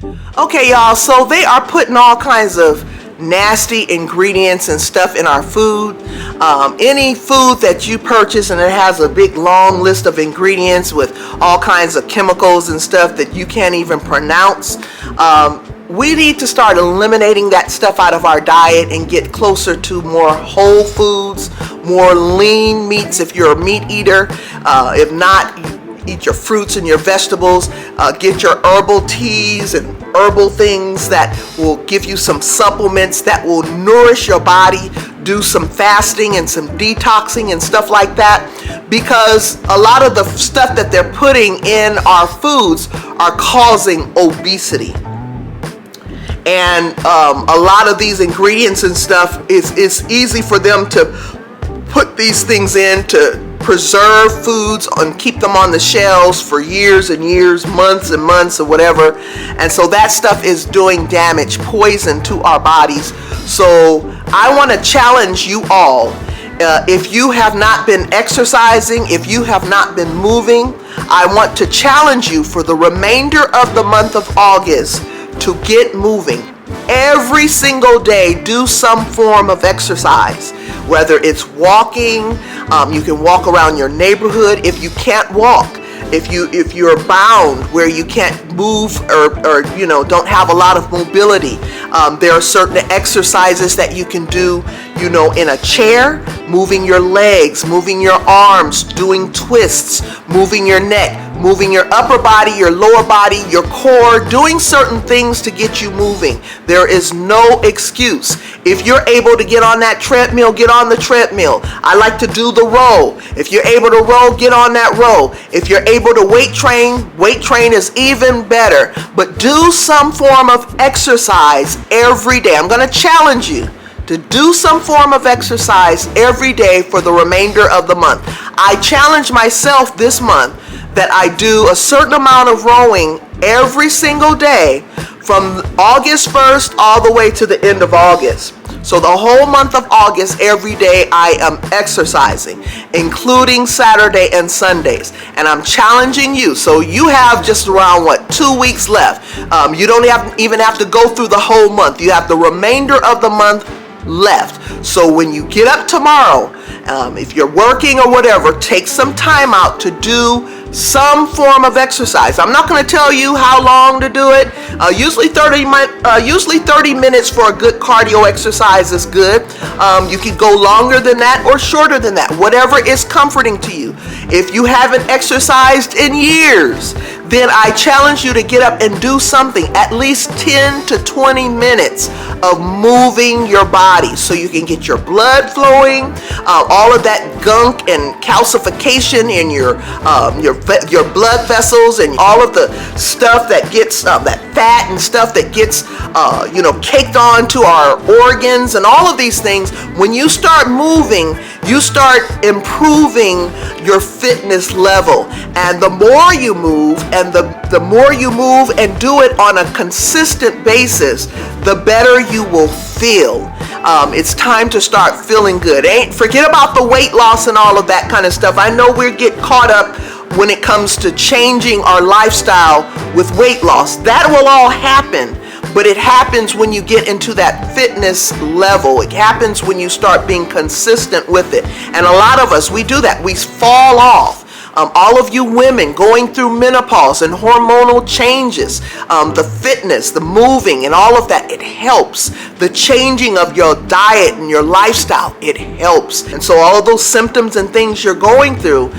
Okay, y'all, so they are putting all kinds of nasty ingredients and stuff in our food. Any food that you purchase and it has a big long list of ingredients with all kinds of chemicals and stuff that you can't even pronounce. We need to start eliminating that stuff out of our diet and get closer to more whole foods, more lean meats if you're a meat eater. If not, eat your fruits and your vegetables. Get your herbal teas and herbal things that will give you some supplements that will nourish your body. Do some fasting and some detoxing and stuff like that, because a lot of the stuff that they're putting in our foods are causing obesity. And a lot of these ingredients and stuff, it's easy for them to put these things in to preserve foods and keep them on the shelves for years and years, months and months or whatever. And so that stuff is doing damage, poison to our bodies. So I want to challenge you all. If you have not been exercising, if you have not been moving, I want to challenge you for the remainder of the month of August to get moving. Every single day, do some form of exercise, whether it's walking. You can walk around your neighborhood. If you can't walk, if you're bound where you can't move or don't have a lot of mobility, there are certain exercises that you can do, in a chair, moving your legs, moving your arms, doing twists, moving your neck, moving your upper body, your lower body, your core, doing certain things to get you moving. There is no excuse. If you're able to get on that treadmill, get on the treadmill. I like to do the row. If you're able to row, get on that row. If you're able to weight train is even better. But do some form of exercise every day. I'm going to challenge you to do some form of exercise every day for the remainder of the month. I challenge myself this month that I do a certain amount of rowing every single day from August 1st all the way to the end of August. So the whole month of August, every day I am exercising, including Saturday and Sundays. And I'm challenging you. So you have just around, 2 weeks left. You don't even have to go through the whole month. You have the remainder of the month left. So when you get up tomorrow, if you're working or whatever, take some time out to do some form of exercise. I'm not going to tell you how long to do it. Usually 30 minutes for a good cardio exercise is good. You can go longer than that or shorter than that, whatever is comforting to you. If you haven't exercised in years, then I challenge you to get up and do something, at least 10 to 20 minutes of moving your body so you can get your blood flowing, all of that gunk and calcification in your blood vessels and all of the stuff that gets that fat and stuff that gets caked onto our organs and all of these things. When you start moving, you start improving your fitness level. And the more you move and the more you move and do it on a consistent basis, the better you will feel. It's time to start feeling good. Forget about the weight loss and all of that kind of stuff. I know we get caught up when it comes to changing our lifestyle with weight loss. That will all happen. But it happens when you get into that fitness level. It happens when you start being consistent with it. And a lot of us, we do that. We fall off. All of you women going through menopause and hormonal changes, the fitness, the moving and all of that, it helps. The changing of your diet and your lifestyle, it helps. And so all of those symptoms and things you're going through,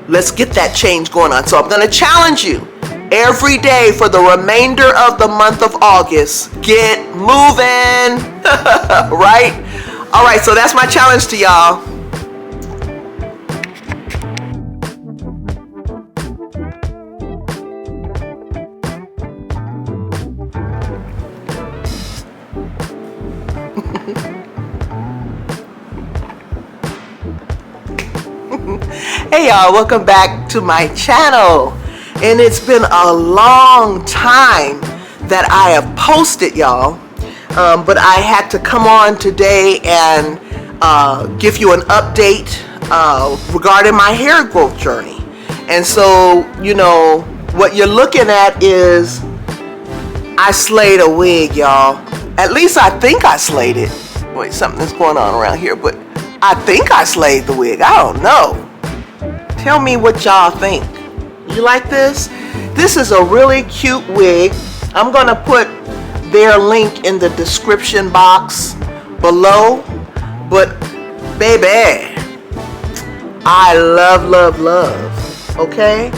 let's get that change going on. So I'm going to challenge you every day for the remainder of the month of August. Get moving, right? All right, so that's my challenge to y'all. Hey y'all, welcome back to my channel. And it's been a long time that I have posted, y'all. But I had to come on today and give you an update regarding my hair growth journey. And so, what you're looking at is I slayed a wig, y'all. At least I think I slayed it. Wait, something is going on around here, but I think I slayed the wig. I don't know. Tell me what y'all think. You like this? This is a really cute wig. I'm gonna put their link in the description box below. But baby, I love, okay?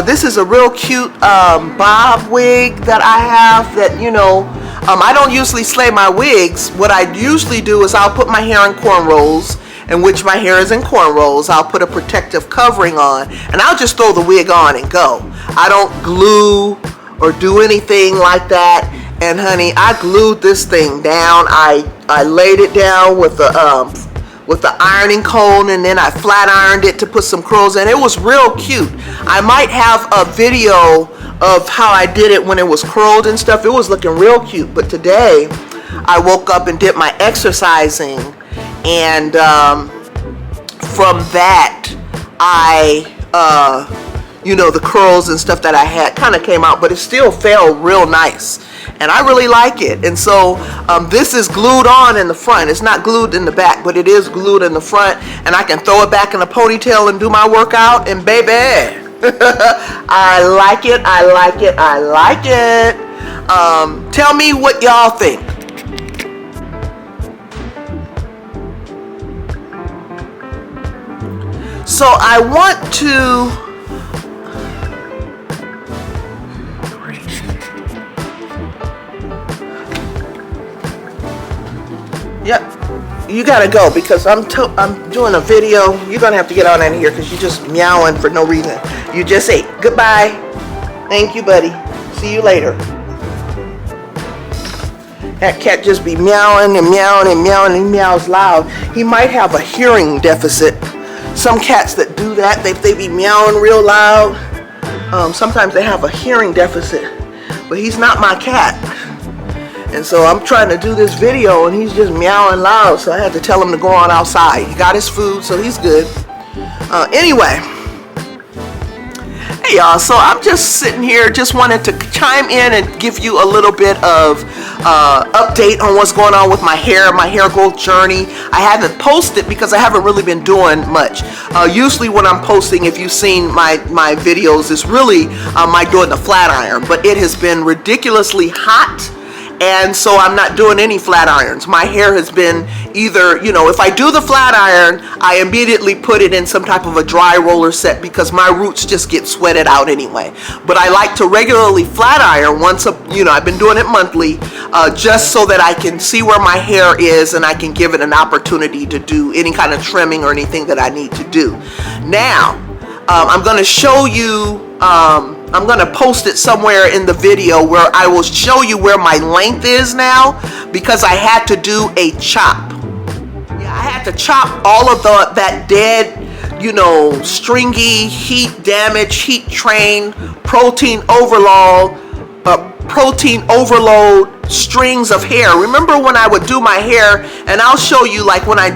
This is a real cute bob wig that I have that, you know, I don't usually slay my wigs. What I usually do is I'll put my hair in cornrows, in which my hair is in cornrows. I'll put a protective covering on, and I'll just throw the wig on and go. I don't glue or do anything like that. And honey, I glued this thing down. I laid it down with the ironing cone, and then I flat ironed it to put some curls in. It was real cute. I might have a video of how I did it when it was curled and stuff. It was looking real cute. But today I woke up and did my exercising, and from that you know, the curls and stuff that I had kind of came out, but it still felt real nice, and I really like it. And so this is glued on in the front. It's not glued in the back, but it is glued in the front, and I can throw it back in a ponytail and do my workout, and baby, I like it. Tell me what y'all think. So I want to Yep, you gotta go because I'm doing a video. You're gonna have to get on out of here because you're just meowing for no reason. You just ate. Goodbye. Thank you, buddy. See you later. That cat just be meowing and meowing and meowing, and he meows loud. He might have a hearing deficit. Some cats that do that, they be meowing real loud. Sometimes they have a hearing deficit, but he's not my cat. And so I'm trying to do this video and he's just meowing loud, so I had to tell him to go on outside. He got his food, so he's good. Anyway, hey y'all, so I'm just sitting here, just wanted to chime in and give you a little bit of update on what's going on with my hair growth journey. I haven't posted because I haven't really been doing much. Usually when I'm posting, if you've seen my videos, it's really my doing the flat iron, but it has been ridiculously hot. And so I'm not doing any flat irons. My hair has been either, you know, if I do the flat iron, I immediately put it in some type of a dry roller set because my roots just get sweated out anyway. But I like to regularly flat iron once I've been doing it monthly, just so that I can see where my hair is and I can give it an opportunity to do any kind of trimming or anything that I need to do. Now, I'm going to show you, I'm going to post it somewhere in the video where I will show you where my length is now, because I had to do a chop. Yeah, I had to chop all of that dead, stringy, heat damage, heat trained, protein overload strings of hair. Remember when I would do my hair, and I'll show you, like when I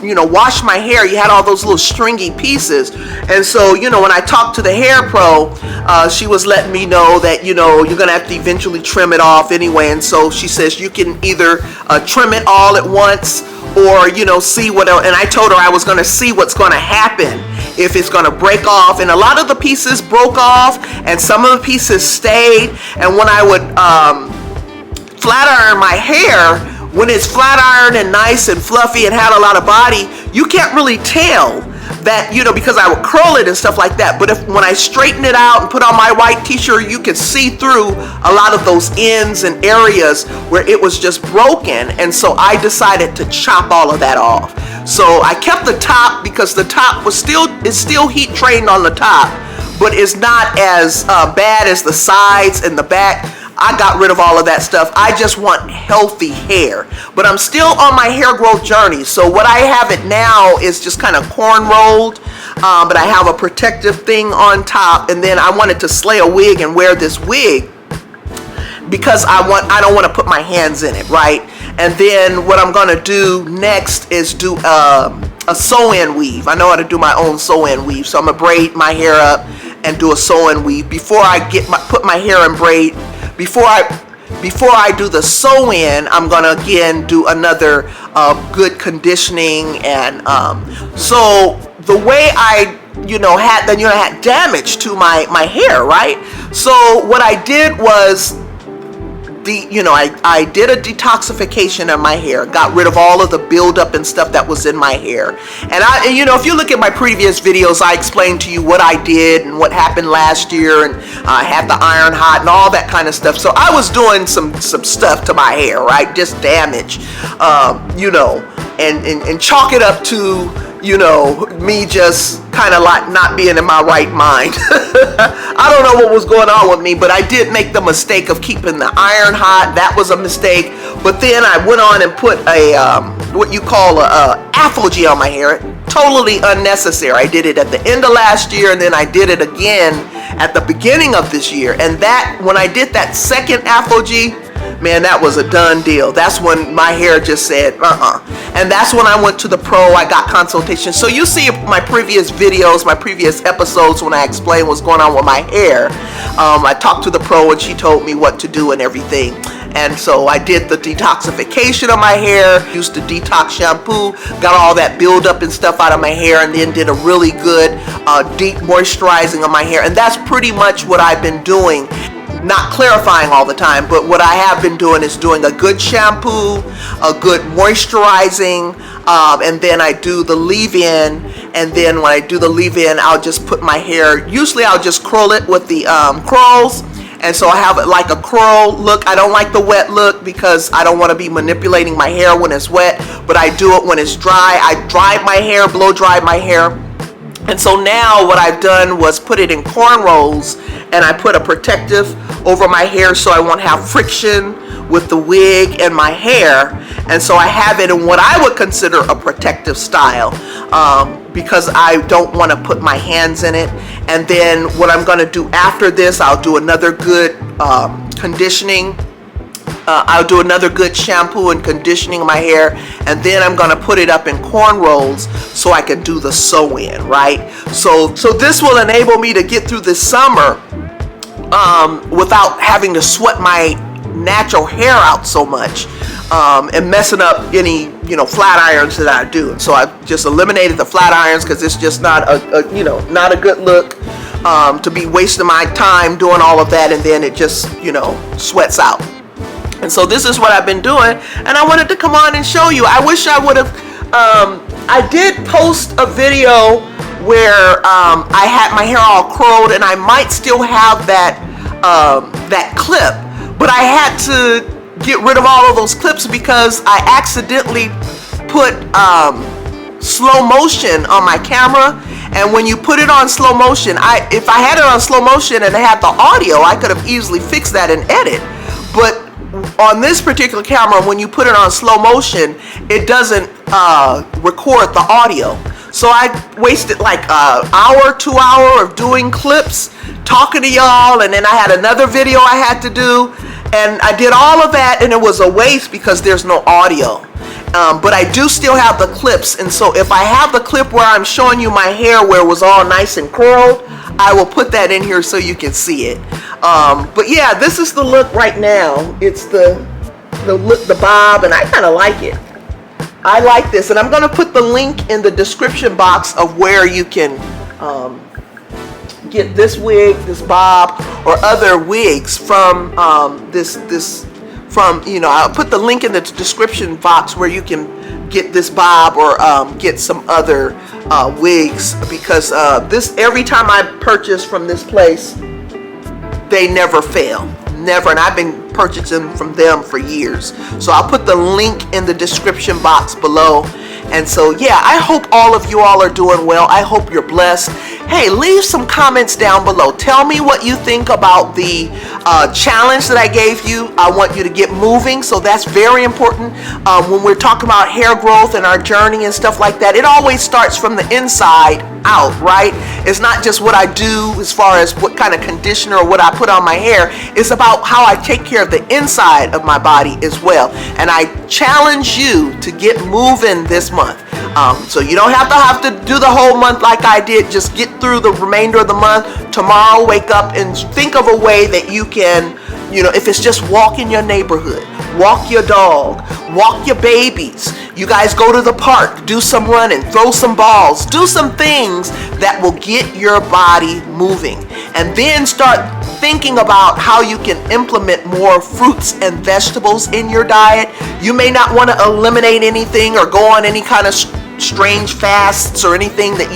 wash my hair, you had all those little stringy pieces. And so, when I talked to the hair pro, she was letting me know that, you're going to have to eventually trim it off anyway. And so she says you can either trim it all at once or, see what else. And I told her I was going to see what's going to happen if it's going to break off. And a lot of the pieces broke off and some of the pieces stayed. And when I would flat iron my hair, when it's flat ironed and nice and fluffy and had a lot of body, you can't really tell that, because I would curl it and stuff like that. But when I straighten it out and put on my white t-shirt, you can see through a lot of those ends and areas where it was just broken. And so I decided to chop all of that off. So I kept the top because the top is still heat trained on the top, but it's not as bad as the sides and the back. I got rid of all of that stuff. I just want healthy hair. But I'm still on my hair growth journey. So what I have it now is just kind of corn rolled. But I have a protective thing on top. And then I wanted to slay a wig and wear this wig because I don't want to put my hands in it, right? And then what I'm going to do next is do a sew-in weave. I know how to do my own sew-in weave. So I'm going to braid my hair up and do a sew-in weave before I put my hair in braid. Before I before I do the sew-in, I'm gonna again do another good conditioning. And so the way I had damage to my hair, right? So what I did was I did a detoxification of my hair, got rid of all of the buildup and stuff that was in my hair. And if you look at my previous videos, I explained to you what I did and what happened last year, and I had the iron hot and all that kind of stuff. So I was doing some stuff to my hair, right? Just damage, and chalk it up to me just kind of like not being in my right mind. I don't know what was going on with me, but I did make the mistake of keeping the iron hot. That was a mistake. But then I went on and put a what you call a Afro gel on my hair. Totally unnecessary. I did it at the end of last year, and then I did it again at the beginning of this year. And that, when I did that second Afro G, man, that was a done deal. That's when my hair just said, And that's when I went to the pro. I got consultation. So you see my previous videos, my previous episodes when I explained what's going on with my hair. I talked to the pro and she told me what to do and everything. And so I did the detoxification of my hair, used the detox shampoo, got all that buildup and stuff out of my hair, and then did a really good deep moisturizing of my hair. And that's pretty much what I've been doing. Not clarifying all the time, but what I have been doing is doing a good shampoo, a good moisturizing, and then I do the leave-in. And then when I do the leave-in, I'll just put my hair, usually I'll just curl it with the curls. And so I have it like a curl look. I don't like the wet look because I don't want to be manipulating my hair when it's wet, but I do it when it's dry. I dry my hair, blow dry my hair. And so now what I've done was put it in cornrows, and I put a protective over my hair so I won't have friction with the wig and my hair. And so I have it in what I would consider a protective style, because I don't want to put my hands in it. And then what I'm going to do after this, I'll do another good conditioning. I'll do another good shampoo and conditioning of my hair, and then I'm going to put it up in cornrows so I can do the sew-in, right? So this will enable me to get through this summer without having to sweat my natural hair out so much and messing up any flat irons that I do. So I just eliminated the flat irons because it's just not not a good look to be wasting my time doing all of that, and then it just sweats out. And so this is what I've been doing, and I wanted to come on and show you. I wish I would have, I did post a video where I had my hair all curled, and I might still have that clip, but I had to get rid of all of those clips because I accidentally put slow motion on my camera. And when you put it on slow motion, if I had it on slow motion and I had the audio, I could have easily fixed that and edit. But on this particular camera, when you put it on slow motion, it doesn't record the audio. So I wasted like an hour, 2 hours of doing clips, talking to y'all, and then I had another video I had to do, and I did all of that, and it was a waste because there's no audio. But I do still have the clips, and so if I have the clip where I'm showing you my hair where it was all nice and curled, I will put that in here so you can see it. But yeah, this is the look right now. It's the look, the bob, and I kind of like it. I like this, and I'm going to put the link in the description box of where you can get this wig, this bob, or other wigs from I'll put the link in the description box where you can get this bob or get some other wigs, because every time I purchase from this place, they never fail. Never. And I've been purchasing from them for years. So I'll put the link in the description box below. And so yeah, I hope all of you all are doing well. I hope you're blessed. Hey, leave some comments down below. Tell me what you think about the challenge that I gave you. I want you to get moving, so that's very important. When we're talking about hair growth and our journey and stuff like that, it always starts from the inside out, right? It's not just what I do as far as what kind of conditioner or what I put on my hair. It's about how I take care of the inside of my body as well. And I challenge you to get moving this month. So you don't have to do the whole month like I did. Just get through the remainder of the month. Tomorrow, wake up and think of a way that you can if it's just walk in your neighborhood, walk your dog, walk your babies. You guys go to the park, do some running, throw some balls, do some things that will get your body moving. And then start thinking about how you can implement more fruits and vegetables in your diet. You may not want to eliminate anything or go on any kind of strange fasts or anything that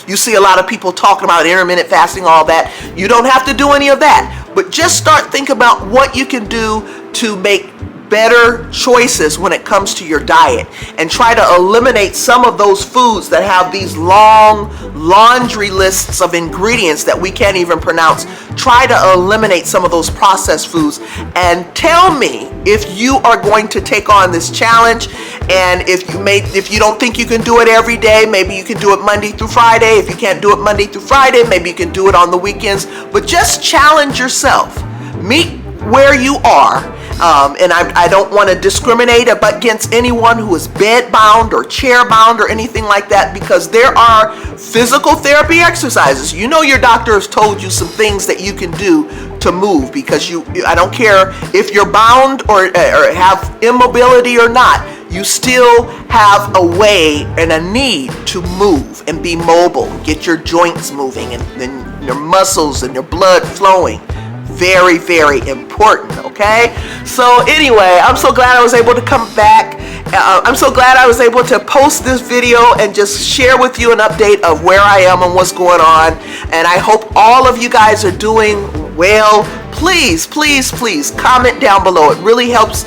you see a lot of people talking about, intermittent fasting, all that. You don't have to do any of that, but just start thinking about what you can do to make better choices when it comes to your diet, and try to eliminate some of those foods that have these long laundry lists of ingredients that we can't even pronounce. Try to eliminate some of those processed foods, and tell me if you are going to take on this challenge. And if you don't think you can do it every day, maybe you can do it Monday through Friday. If you can't do it Monday through Friday, maybe you can do it on the weekends. But just challenge yourself. Meet where you are. And I don't want to discriminate against anyone who is bed bound or chair bound or anything like that, because there are physical therapy exercises. Your doctor has told you some things that you can do to move, because I don't care if you're bound or have immobility or not, you still have a way and a need to move and be mobile, get your joints moving and your muscles and your blood flowing. Very, very important, okay? So anyway, I'm so glad I was able to come back. I'm so glad I was able to post this video and just share with you an update of where I am and what's going on. And I hope all of you guys are doing well. Please, please, please comment down below. It really helps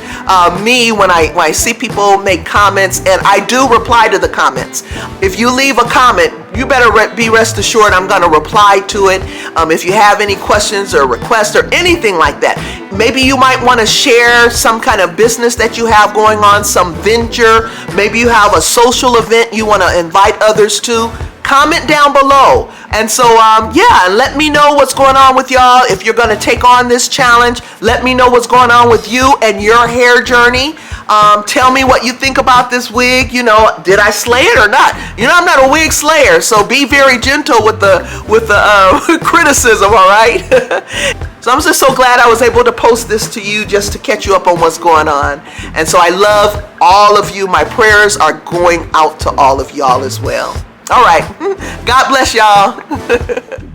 me when I see people make comments, and I do reply to the comments. If you leave a comment, you better be rest assured I'm going to reply to it. If you have any questions or requests or anything like that, maybe you might want to share some kind of business that you have going on, some venture. Maybe you have a social event you want to invite others to. Comment down below. And so let me know what's going on with y'all. If you're going to take on this challenge, let me know what's going on with you and your hair journey. Tell me what you think about this wig. Did I slay it or not? I'm not a wig slayer, so be very gentle with the criticism, all right? So I'm just so glad I was able to post this to you just to catch you up on what's going on. And so I love all of you. My prayers are going out to all of y'all as well. All right. God bless y'all.